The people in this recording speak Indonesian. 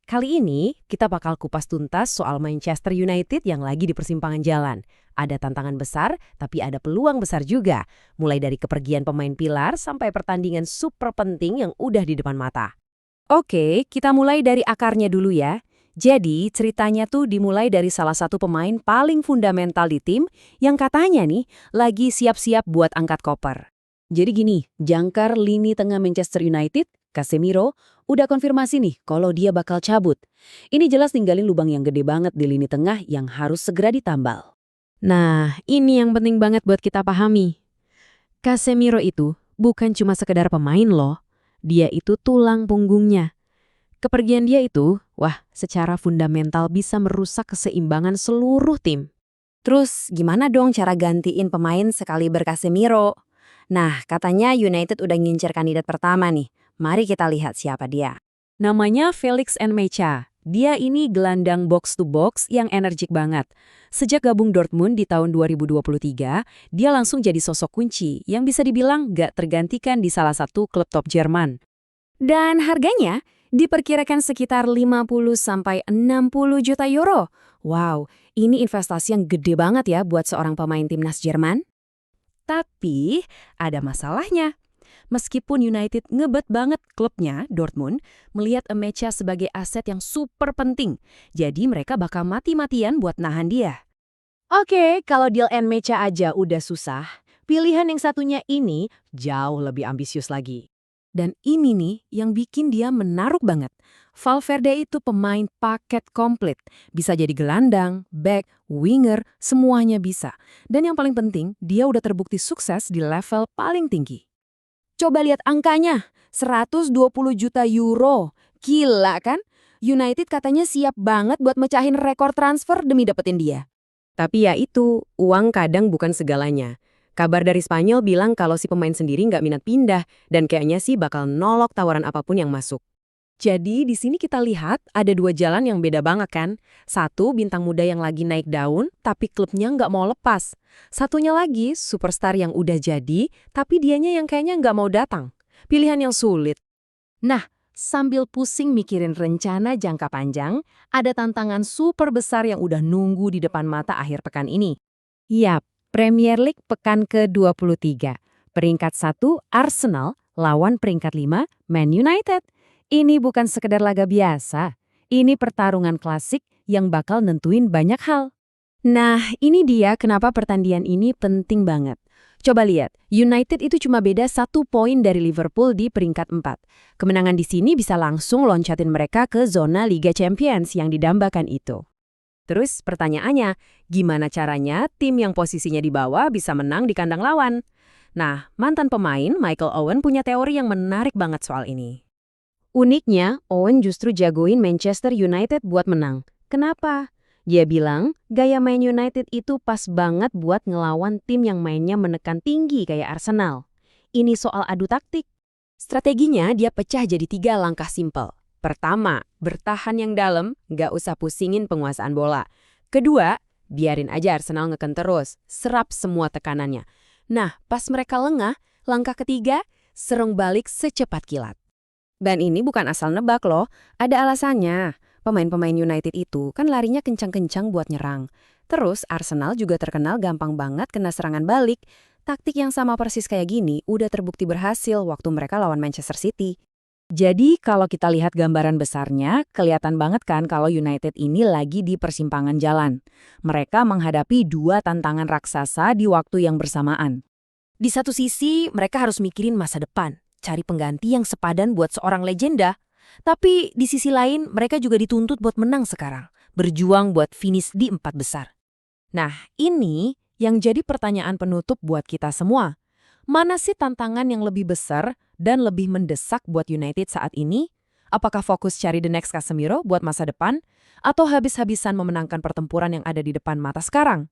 Kali ini kita bakal kupas tuntas soal Manchester United yang lagi di persimpangan jalan. Ada tantangan besar, tapi ada peluang besar juga. Mulai dari kepergian pemain pilar sampai pertandingan super penting yang udah di depan mata. Oke, kita mulai dari akarnya dulu ya. Jadi, ceritanya tuh dimulai dari salah satu pemain paling fundamental di tim yang katanya nih lagi siap-siap buat angkat koper. Jadi gini, jangkar lini tengah Manchester United, Casemiro, udah konfirmasi nih kalau dia bakal cabut. Ini jelas ninggalin lubang yang gede banget di lini tengah yang harus segera ditambal. Nah, ini yang penting banget buat kita pahami. Casemiro itu bukan cuma sekedar pemain loh. Dia itu tulang punggungnya. Kepergian dia itu, wah, secara fundamental bisa merusak keseimbangan seluruh tim. Terus gimana dong cara gantiin pemain sekali Casemiro? Nah, katanya United udah ngincer kandidat pertama nih. Mari kita lihat siapa dia. Namanya Felix Nmecha. Dia ini gelandang box to box yang energik banget. Sejak gabung Dortmund di tahun 2023, dia langsung jadi sosok kunci yang bisa dibilang gak tergantikan di salah satu klub top Jerman. Dan harganya diperkirakan sekitar 50–60 juta euro. Wow, ini investasi yang gede banget ya buat seorang pemain timnas Jerman. Tapi ada masalahnya. Meskipun United ngebet banget klubnya, Dortmund, melihat Nmecha sebagai aset yang super penting. Jadi mereka bakal mati-matian buat nahan dia. Oke, kalau deal Nmecha aja udah susah, pilihan yang satunya ini jauh lebih ambisius lagi. Dan ini nih yang bikin dia menarik banget. Valverde itu pemain paket komplit. Bisa jadi gelandang, back, winger, semuanya bisa. Dan yang paling penting, dia udah terbukti sukses di level paling tinggi. Coba lihat angkanya, 120 juta euro. Gila kan? United katanya siap banget buat mecahin rekor transfer demi dapetin dia. Tapi ya itu, uang kadang bukan segalanya. Kabar dari Spanyol bilang kalau si pemain sendiri nggak minat pindah, dan kayaknya sih bakal nolak tawaran apapun yang masuk. Jadi di sini kita lihat ada dua jalan yang beda banget kan. Satu, bintang muda yang lagi naik daun, tapi klubnya nggak mau lepas. Satunya lagi, superstar yang udah jadi, tapi dianya yang kayaknya nggak mau datang. Pilihan yang sulit. Nah, sambil pusing mikirin rencana jangka panjang, ada tantangan super besar yang udah nunggu di depan mata akhir pekan ini. Yap, Premier League pekan ke-23. Peringkat 1 Arsenal lawan peringkat 5 Man United. Ini bukan sekedar laga biasa. Ini pertarungan klasik yang bakal nentuin banyak hal. Nah, ini dia kenapa pertandingan ini penting banget. Coba lihat, United itu cuma beda 1 poin dari Liverpool di peringkat 4. Kemenangan di sini bisa langsung loncatin mereka ke zona Liga Champions yang didambakan itu. Terus pertanyaannya, gimana caranya tim yang posisinya di bawah bisa menang di kandang lawan? Nah, mantan pemain Michael Owen punya teori yang menarik banget soal ini. Uniknya, Owen justru jagoin Manchester United buat menang. Kenapa? Dia bilang, gaya main United itu pas banget buat ngelawan tim yang mainnya menekan tinggi kayak Arsenal. Ini soal adu taktik. Strateginya dia pecah jadi 3 langkah simpel. Pertama, bertahan yang dalam, nggak usah pusingin penguasaan bola. Kedua, biarin aja Arsenal ngeken terus, serap semua tekanannya. Nah, pas mereka lengah, langkah ketiga, serang balik secepat kilat. Dan ini bukan asal nebak loh, ada alasannya. Pemain-pemain United itu kan larinya kencang-kencang buat nyerang. Terus Arsenal juga terkenal gampang banget kena serangan balik. Taktik yang sama persis kayak gini udah terbukti berhasil waktu mereka lawan Manchester City. Jadi kalau kita lihat gambaran besarnya, kelihatan banget kan kalau United ini lagi di persimpangan jalan. Mereka menghadapi 2 tantangan raksasa di waktu yang bersamaan. Di satu sisi, mereka harus mikirin masa depan, cari pengganti yang sepadan buat seorang legenda. Tapi di sisi lain, mereka juga dituntut buat menang sekarang, berjuang buat finish di 4 besar. Nah, ini yang jadi pertanyaan penutup buat kita semua. Mana sih tantangan yang lebih besar dan lebih mendesak buat United saat ini? Apakah fokus cari the next Casemiro buat masa depan? Atau habis-habisan memenangkan pertempuran yang ada di depan mata sekarang?